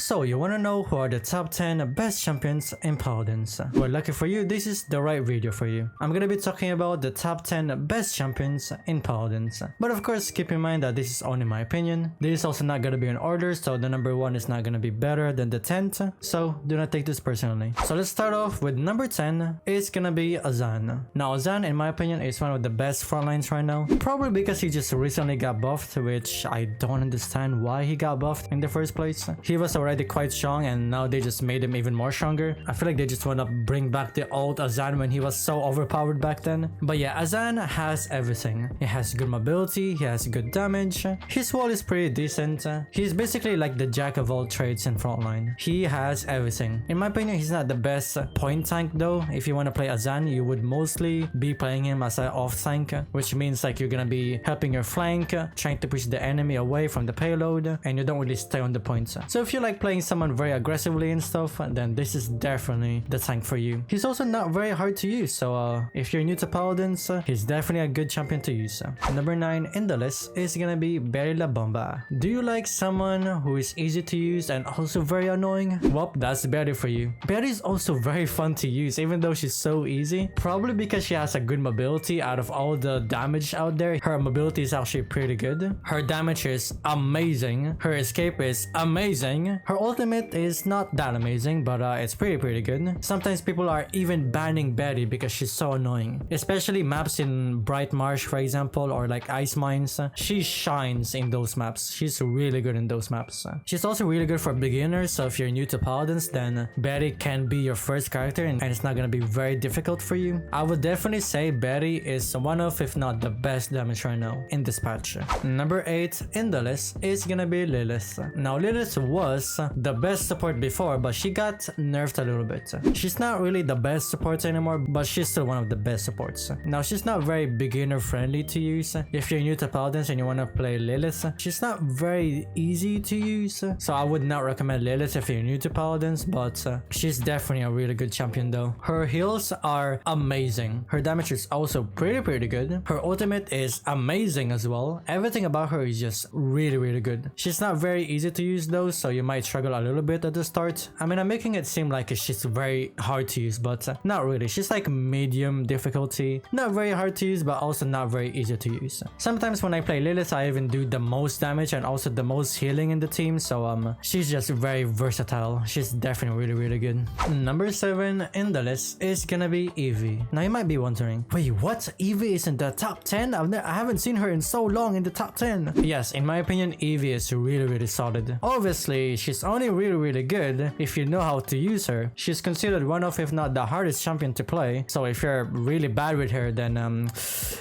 So you wanna know who are the top 10 best champions in Paladins? Well, lucky for you, this is the right video for you. I'm gonna be talking about the top 10 best champions in Paladins. But of course, keep in mind that this is only my opinion. This is also not gonna be in order, so the number 1 is not gonna be better than the 10th, so do not take this personally. So let's start off with number 10. It's gonna be Azaan. Now Azaan, in my opinion, is one of the best frontlines right now. Probably because he just recently got buffed, which I don't understand why he got buffed in the first place. He was already quite strong and now they just made him even more stronger. I feel like they just wanna bring back the old Azaan when he was so overpowered back then. But yeah, Azaan has everything. He has good mobility, he has good damage, his wall is pretty decent. He's basically like the jack of all trades in frontline. He has everything. In my opinion, he's not the best point tank though. If you want to play Azaan, you would mostly be playing him as an off tank, which means like you're gonna be helping your flank, trying to push the enemy away from the payload, and you don't really stay on the points. So if you like playing someone very aggressively and stuff, then this is definitely the tank for you. He's also not very hard to use, so if you're new to Paladins, he's definitely a good champion to use. Number 9 in the list is gonna be Berry La Bomba. Do you like someone who is easy to use and also very annoying? Well, that's Berry for you. Berry is also very fun to use, even though she's so easy. Probably because she has a good mobility. Out of all the damage out there, her mobility is actually pretty good. Her damage is amazing. Her escape is amazing. Her ultimate is not that amazing, but it's pretty good. Sometimes people are even banning Berry because she's so annoying. Especially maps in Bright Marsh, for example, or like Ice Mines. She shines in those maps. She's really good in those maps. She's also really good for beginners, so if you're new to Paladins, then Berry can be your first character and it's not gonna be very difficult for you. I would definitely say Berry is one of, if not the best damage right now in this patch. Number 8 in the list is gonna be Lillith. Now Lillith was the best support before, but she got nerfed a little bit. She's not really the best support anymore, but she's still one of the best supports. Now she's not very beginner friendly to use. If you're new to Paladins and you want to play Lillith, she's not very easy to use, so I would not recommend Lillith if you're new to Paladins, but she's definitely a really good champion though. Her heals are amazing. Her damage is also pretty good. Her ultimate is amazing as well. Everything about her is just really good. She's not very easy to use though, so you might struggle a little bit at the start. I mean, I'm making it seem like she's very hard to use, but not really. She's like medium difficulty. Not very hard to use, but also not very easy to use. Sometimes when I play Lillith, I even do the most damage and also the most healing in the team, so she's just very versatile. She's definitely really good. Number 7 in the list is gonna be Evie. Now you might be wondering, wait, what? Evie is in the top 10? I haven't seen her in so long in the top 10. Yes, in my opinion, Evie is really solid. Obviously, she's only really good if you know how to use her. She's considered one of, if not the hardest champion to play, so if you're really bad with her, then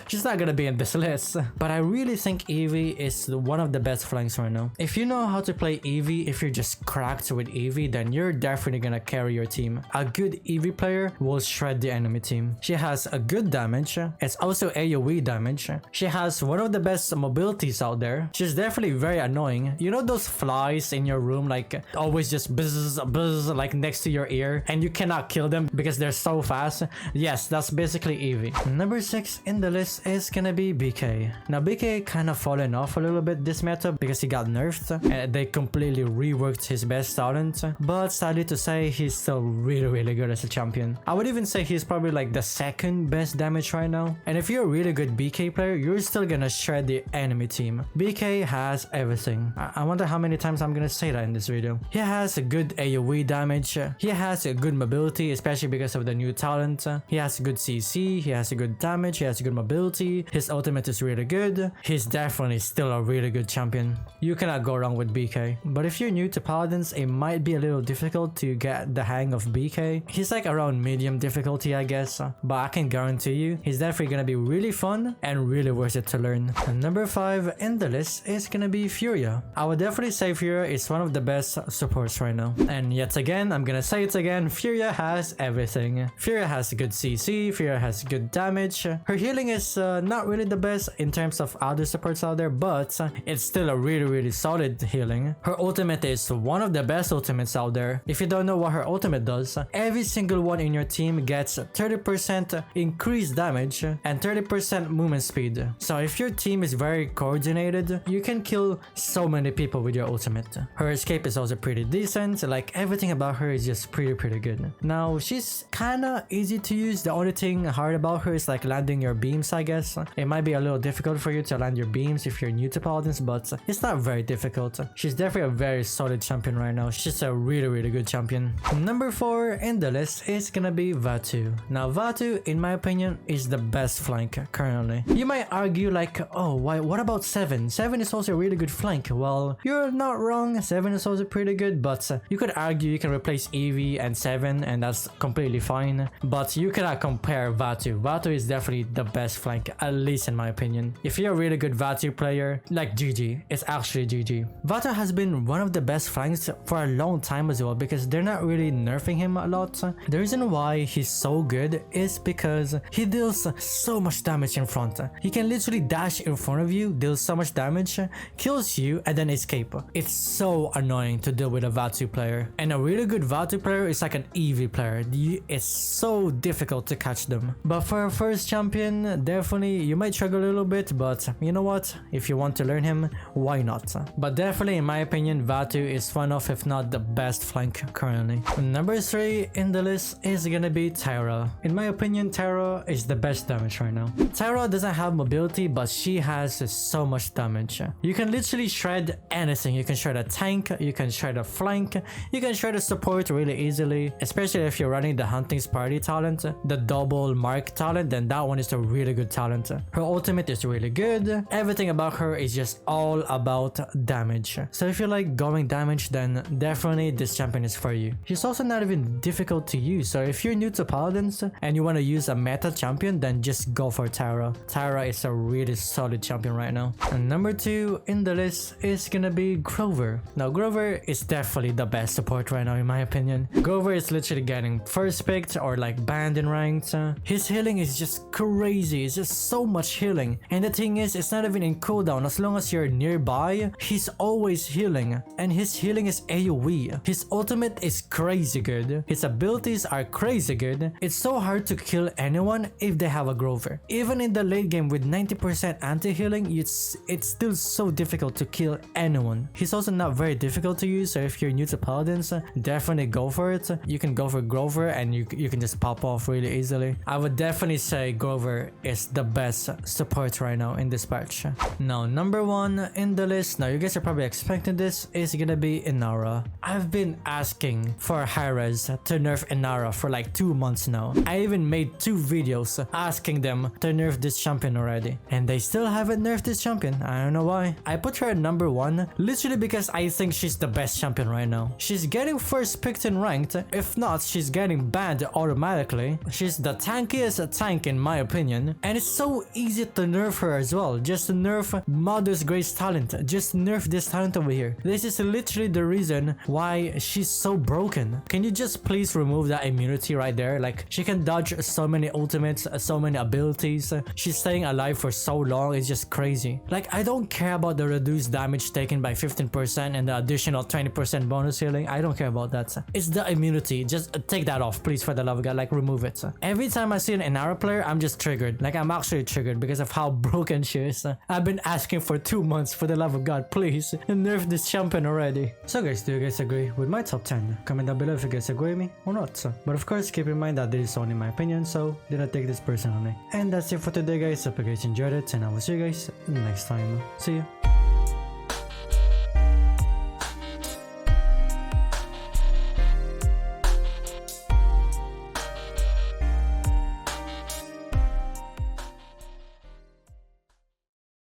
she's not gonna be in this list. But I really think Evie is one of the best flanks right now. If you know how to play Evie, if you're just cracked with Evie, then you're definitely gonna carry your team. A good Evie player will shred the enemy team. She has a good damage. It's also AoE damage. She has one of the best mobilities out there. She's definitely very annoying. You know those flies in your room, like always just buzz like next to your ear, and you cannot kill them because they're so fast? Yes, that's basically Evie. Number 6 in the list is gonna be BK. Now BK kind of fallen off a little bit this meta because he got nerfed and they completely reworked his best talent, but sadly to say, he's still really good as a champion. I would even say he's probably like the second best damage right now, and if you're a really good BK player, you're still gonna shred the enemy team. BK has everything. I wonder how many times I'm gonna say that in this video. He has a good AoE damage, he has a good mobility, especially because of the new talent. He has a good CC, he has a good damage, he has a good mobility, his ultimate is really good. He's definitely still a really good champion. You cannot go wrong with BK. But if you're new to Paladins, it might be a little difficult to get the hang of BK. He's like around medium difficulty, I guess, but I can guarantee you he's definitely gonna be really fun and really worth it to learn. And number 5 in the list is gonna be Furia. I would definitely say Furia is one of the best supports right now. And yet again, I'm gonna say it again, Furia has everything. Furia has good CC, Furia has good damage. Her healing is not really the best in terms of other supports out there, but it's still a really solid healing. Her ultimate is one of the best ultimates out there. If you don't know what her ultimate does, every single one in your team gets 30% increased damage and 30% movement speed. So if your team is very coordinated, you can kill so many people with your ultimate. Her escape is also pretty decent. Like everything about her is just pretty good. Now she's kinda easy to use. The only thing hard about her is like landing your beams, I guess. It might be a little difficult for you to land your beams if you're new to Paladins, but it's not very difficult. She's definitely a very solid champion right now. She's a really good champion. Number 4 in the list is gonna be Vatu. Now Vatu, in my opinion, is the best flank currently. You might argue like, oh, what about 7? 7 is also a really good flank. Well, you're not wrong. 7 is also pretty good, but you could argue you can replace Evie and 7 and that's completely fine. But you cannot compare Vatu. Vatu is definitely the best flank, at least in my opinion. If you're a really good Vatu player, like GG, it's actually GG. Vatu has been one of the best flanks for a long time as well because they're not really nerfing him a lot. The reason why he's so good is because he deals so much damage in front. He can literally dash in front of you, deal so much damage, kills you, and then escape. It's so annoying to deal with a Vatu player. And a really good Vatu player is like an Evie player. It's so difficult to catch them. But for a first champion, definitely you might struggle a little bit, but you know what? If you want to learn him, why not? But definitely in my opinion, Vatu is one of, if not the best flank currently. Number 3 in the list is gonna be Tyra. In my opinion, Tyra is the best damage right now. Tyra doesn't have mobility, but she has so much damage. You can literally shred anything. You can shred a tank, you can shred a flank, you can shred a support really easily, especially if you're running the Hunting's Party talent, the double mark talent, then that one is a really good talent. Her ultimate is really good. Everything about her is just all about damage. So if you like going damage, then definitely this champion is for you. She's also not even difficult to use, so if you're new to Paladins and you want to use a meta champion, then just go for Tyra. Tyra is a really solid champion right now. And number 2 in the list is gonna be Grover. Now Grover is definitely the best support right now in my opinion. Grover is literally getting first picked or like banned in ranked. His healing is just crazy. It's just so much healing. And the thing is, it's not even in cooldown. As long as you're nearby, he's always healing. And his healing is AoE. His ultimate is crazy good. His abilities are crazy good. It's so hard to kill anyone if they have a Grover. Even in the late game with 90% anti-healing, it's still so difficult to kill anyone. He's also not very difficult to use, so if you're new to Paladins, definitely go for it. You can go for Grover and you can just pop off really easily. I would definitely say Grover is the best support right now in this patch. Now number 1 in the list, now you guys are probably expecting this, is gonna be Inara. I've been asking for Hi-Rez to nerf Inara for like 2 months now. I even made 2 videos asking them to nerf this champion already, and they still haven't nerfed this champion. I don't know why. I put her at number 1 literally because I think she's the best champion right now. She's getting first picked in ranked. If not, she's getting banned automatically. She's the tankiest tank in my opinion, and it's so easy to nerf her as well. Just nerf Modus Grace talent. Just nerf this talent over here. This is literally the reason why she's so broken. Can you just please remove that immunity right there? Like, she can dodge so many ultimates, so many abilities. She's staying alive for so long. It's just crazy. Like, I don't care about the reduced damage taken by 15% and the additional 20% bonus healing. I don't care about that. It's the immunity. Just take that off, please, for the love of God. Like, remove it. Every time I see an Inara player, I'm just triggered. Like, I'm actually triggered because of how broken she is. I've been asking for 2 months, for the love of God, please nerf this champion already. So guys, do you guys agree with my top 10? Comment down below if you guys agree with me or not. But of course, keep in mind that this is only my opinion, so do not take this personally. And that's it for today guys. Hope you guys enjoyed it, and I will see you guys next time. See you.